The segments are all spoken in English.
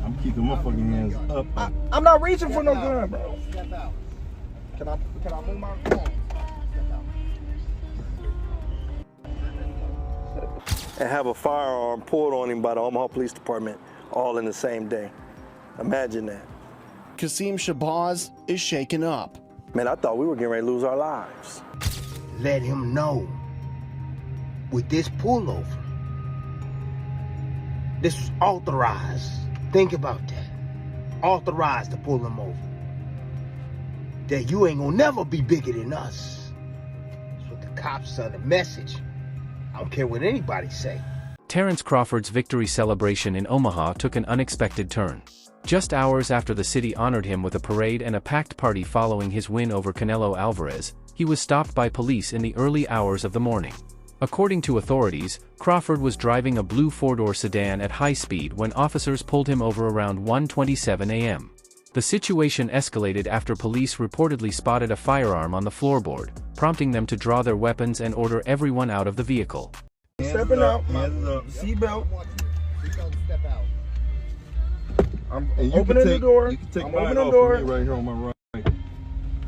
I'm keeping my fucking hands up. I'm not reaching for no gun, bro. Step out. Can I move my phone? And have a firearm pulled on him by the Omaha Police Department all in the same day. Imagine that. Qasim Shabazz is shaken up. Man, I thought we were getting ready to lose our lives. Let him know with this pullover, this was authorized. Think about that. Authorized to pull him over. That you ain't gonna never be bigger than us. That's what the cops send a message. I don't care what anybody say. Terence Crawford's victory celebration in Omaha took an unexpected turn. Just hours after the city honored him with a parade and a packed party following his win over Canelo Alvarez, he was stopped by police in the early hours of the morning. According to authorities, Crawford was driving a blue four-door sedan at high speed when officers pulled him over around 1:27 a.m. The situation escalated after police reportedly spotted a firearm on the floorboard, prompting them to draw their weapons and order everyone out of the vehicle. Stepping out, seatbelt. Step out. I'm opening the door. You can take I'm mine opening the off door. of me right here on my right.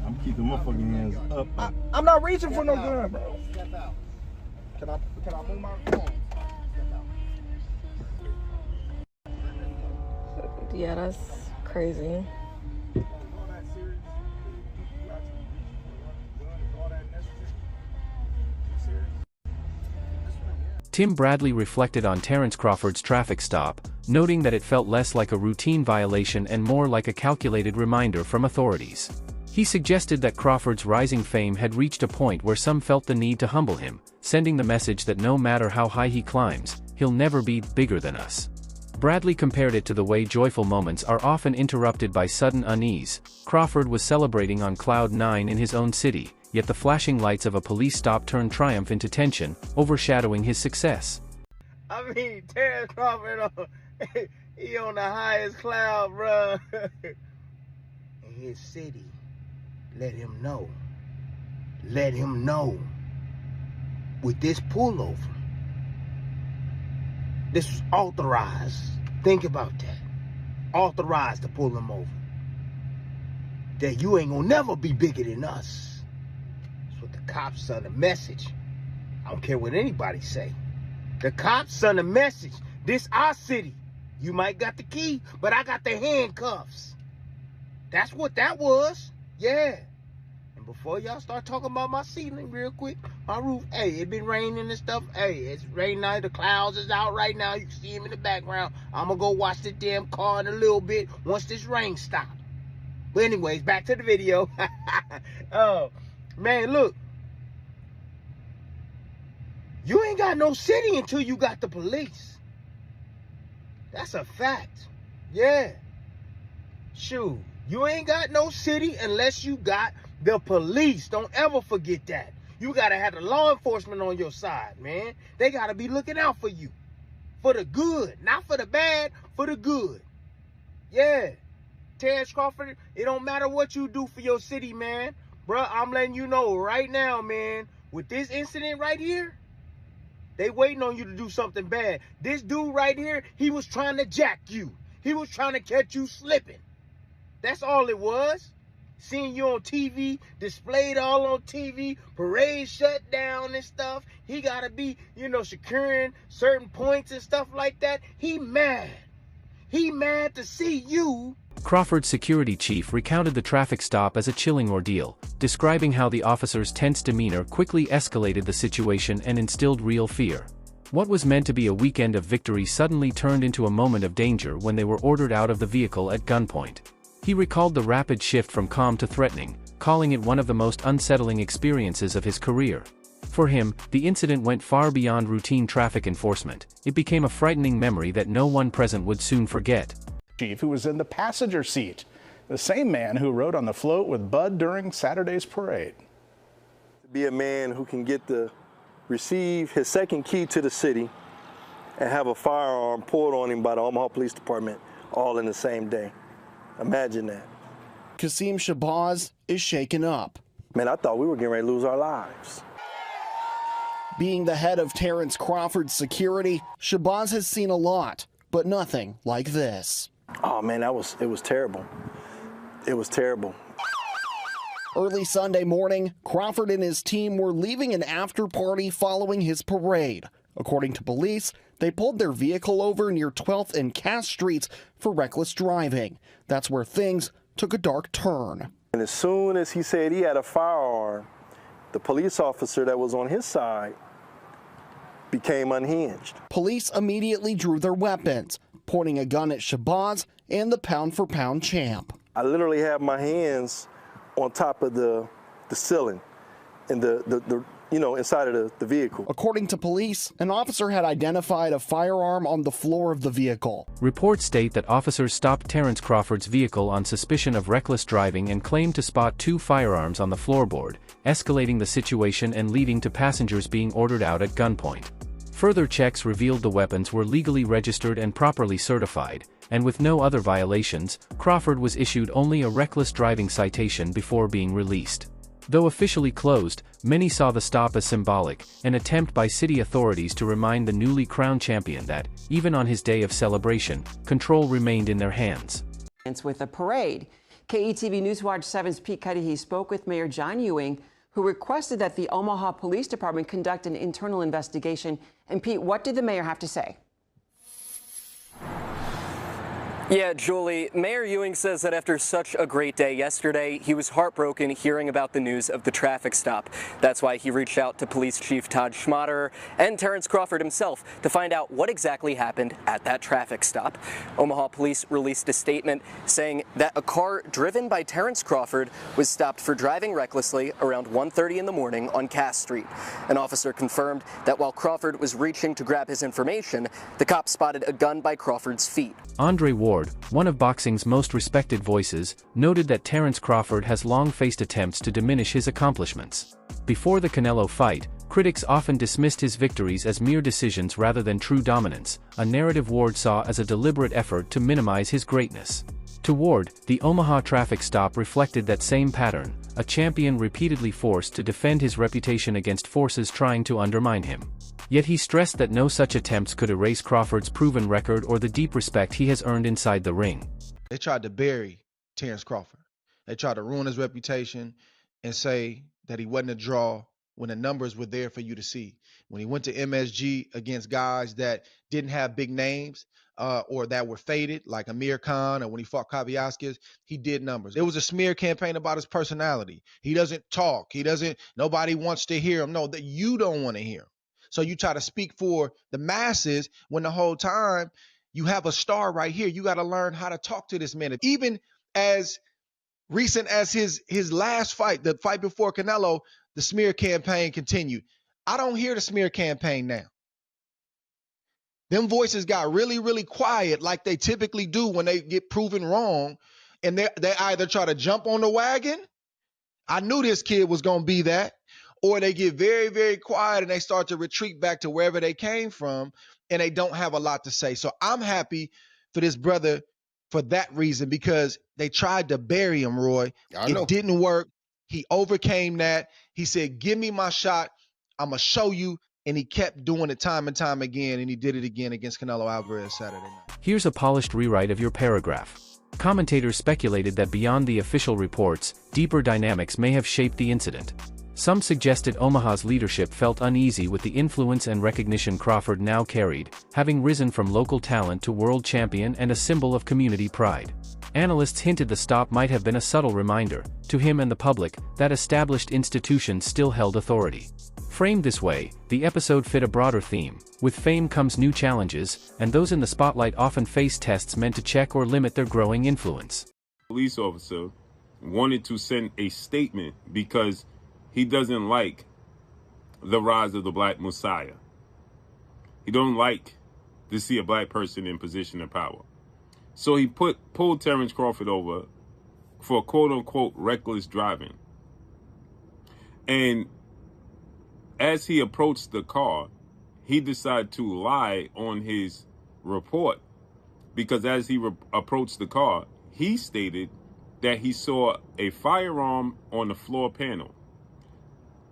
I'm keeping my fucking hands up. I'm not reaching for no gun, bro. Step out. Can I move my phone? Yeah, that's crazy. Tim Bradley reflected on Terence Crawford's traffic stop, noting that it felt less like a routine violation and more like a calculated reminder from authorities. He suggested that Crawford's rising fame had reached a point where some felt the need to humble him, sending the message that no matter how high he climbs, he'll never be bigger than us. Bradley compared it to the way joyful moments are often interrupted by sudden unease. Crawford was celebrating on cloud nine in his own city, yet the flashing lights of a police stop turned triumph into tension, overshadowing his success. I mean, Terence Crawford, he on the highest cloud, bro. In his city, let him know. Let him know. With this pullover, this was authorized. Think about that. Authorized to pull him over. That you ain't gonna never be bigger than us. That's what the cops send a message. I don't care what anybody say. The cops send a message. This our city. You might got the key, but I got the handcuffs. That's what that was. Yeah. And before y'all start talking about my ceiling real quick, my roof, hey, it been raining and stuff. Hey, it's raining now. The clouds is out right now. You can see him in the background. I'm going to go watch the damn car in a little bit once this rain stops. But anyways, back to the video. Oh, man, look. You ain't got no city until you got the police. That's a fact. Yeah. Shoot. You ain't got no city unless you got the police. Don't ever forget that. You got to have the law enforcement on your side, man. They got to be looking out for you. For the good. Not for the bad, for the good. Yeah. Terence Crawford, it don't matter what you do for your city, man. Bruh, I'm letting you know right now, man. With this incident right here, they waiting on you to do something bad. This dude right here, he was trying to jack you. He was trying to catch you slipping. That's all it was. Seeing you on TV, displayed all on TV, parades shut down and stuff. He got to be, securing certain points and stuff like that. He mad. He mad to see you. Crawford's security chief recounted the traffic stop as a chilling ordeal, describing how the officer's tense demeanor quickly escalated the situation and instilled real fear. What was meant to be a weekend of victory suddenly turned into a moment of danger when they were ordered out of the vehicle at gunpoint. He recalled the rapid shift from calm to threatening, calling it one of the most unsettling experiences of his career. For him, the incident went far beyond routine traffic enforcement. It became a frightening memory that no one present would soon forget. Chief, who was in the passenger seat, the same man who rode on the float with Bud during Saturday's parade. To be a man who can get to receive his second key to the city and have a firearm pulled on him by the Omaha Police Department all in the same day. Imagine that. Qasim Shabazz is shaken up. Man, I thought we were getting ready to lose our lives. Being the head of Terence Crawford's security, Shabazz has seen a lot, but nothing like this. Oh man, it was terrible. It was terrible. Early Sunday morning, Crawford and his team were leaving an after party following his parade. According to police, they pulled their vehicle over near 12th and Cass Streets for reckless driving. That's where things took a dark turn. And as soon as he said he had a firearm, the police officer that was on his side became unhinged. Police immediately drew their weapons, pointing a gun at Shabazz and the pound-for-pound champ. I literally had my hands on top of the ceiling and inside of the vehicle. According to police, an officer had identified a firearm on the floor of the vehicle. Reports state that officers stopped Terence Crawford's vehicle on suspicion of reckless driving and claimed to spot 2 firearms on the floorboard, escalating the situation and leading to passengers being ordered out at gunpoint. Further checks revealed the weapons were legally registered and properly certified, and with no other violations, Crawford was issued only a reckless driving citation before being released. Though officially closed, many saw the stop as symbolic, an attempt by city authorities to remind the newly crowned champion that, even on his day of celebration, control remained in their hands. With a parade. KETV Newswatch 7's Pete Cudahy spoke with Mayor John Ewing, who requested that the Omaha Police Department conduct an internal investigation. And Pete, what did the mayor have to say? Yeah, Julie, Mayor Ewing says that after such a great day yesterday, he was heartbroken hearing about the news of the traffic stop. That's why he reached out to Police Chief Todd Schmaderer and Terence Crawford himself to find out what exactly happened at that traffic stop. Omaha police released a statement saying that a car driven by Terence Crawford was stopped for driving recklessly around 1:30 in the morning on Cass Street. An officer confirmed that while Crawford was reaching to grab his information, the cop spotted a gun by Crawford's feet. Andre Ward, one of boxing's most respected voices, noted that Terence Crawford has long faced attempts to diminish his accomplishments. Before the Canelo fight, critics often dismissed his victories as mere decisions rather than true dominance, a narrative Ward saw as a deliberate effort to minimize his greatness. To Ward, the Omaha traffic stop reflected that same pattern, a champion repeatedly forced to defend his reputation against forces trying to undermine him. Yet he stressed that no such attempts could erase Crawford's proven record or the deep respect he has earned inside the ring. They tried to bury Terence Crawford. They tried to ruin his reputation and say that he wasn't a draw when the numbers were there for you to see. When he went to MSG against guys that didn't have big names or that were faded, like Amir Khan, or when he fought Kaviaskis, he did numbers. It was a smear campaign about his personality. He doesn't talk. Nobody wants to hear him. No, that you don't want to hear him. So you try to speak for the masses when the whole time you have a star right here. You got to learn how to talk to this man. Even as recent as his last fight, the fight before Canelo, the smear campaign continued. I don't hear the smear campaign now. Them voices got really, really quiet like they typically do when they get proven wrong. And they either try to jump on the wagon. I knew this kid was going to be that. Or they get very, very quiet and they start to retreat back to wherever they came from and they don't have a lot to say. So I'm happy for this brother for that reason because they tried to bury him, Roy. It didn't work. He overcame that. He said, give me my shot. I'm going to show you. And he kept doing it time and time again. And he did it again against Canelo Alvarez Saturday night. Here's a polished rewrite of your paragraph. Commentators speculated that beyond the official reports, deeper dynamics may have shaped the incident. Some suggested Omaha's leadership felt uneasy with the influence and recognition Crawford now carried, having risen from local talent to world champion and a symbol of community pride. Analysts hinted the stop might have been a subtle reminder, to him and the public, that established institutions still held authority. Framed this way, the episode fit a broader theme. With fame comes new challenges, and those in the spotlight often face tests meant to check or limit their growing influence. Police officer wanted to send a statement because he doesn't like the rise of the Black Messiah. He don't like to see a black person in position of power. So he pulled Terence Crawford over for quote-unquote reckless driving. And as he approached the car, he decided to lie on his report because as he approached the car, he stated that he saw a firearm on the floor panel.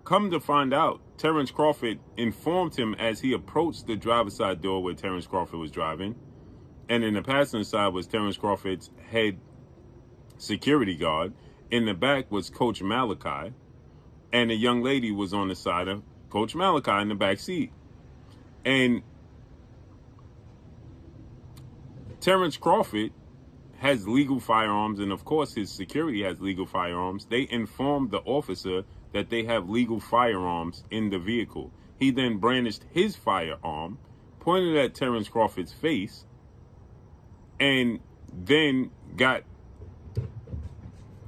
Come to find out, Terence Crawford informed him as he approached the driver's side door where Terence Crawford was driving And in the passenger side was Terence Crawford's head security guard. In the back was Coach Malachi. And a young lady was on the side of Coach Malachi in the back seat. And Terence Crawford has legal firearms, and of course his security has legal firearms. They informed the officer that they have legal firearms in the vehicle. He then brandished his firearm, pointed at Terence Crawford's face, and then got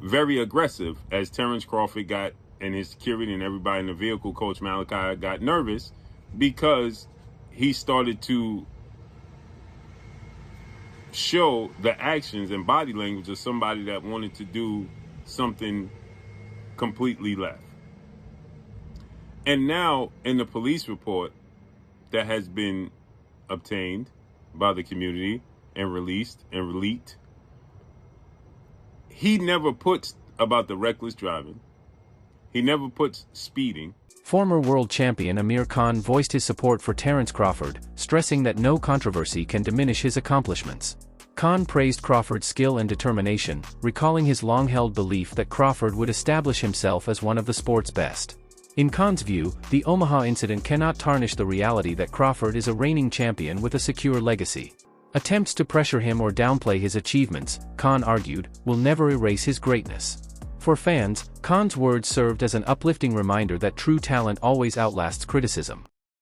very aggressive as Terence Crawford got, and his security and everybody in the vehicle, Coach Malachi, got nervous because he started to show the actions and body language of somebody that wanted to do something completely left. And now in the police report that has been obtained by the community and released and leaked, he never puts about the reckless driving. He never puts speeding. Former world champion Amir Khan voiced his support for Terence Crawford, stressing that no controversy can diminish his accomplishments. Khan praised Crawford's skill and determination, recalling his long-held belief that Crawford would establish himself as one of the sport's best. In Khan's view, the Omaha incident cannot tarnish the reality that Crawford is a reigning champion with a secure legacy. Attempts to pressure him or downplay his achievements, Khan argued, will never erase his greatness. For fans, Khan's words served as an uplifting reminder that true talent always outlasts criticism.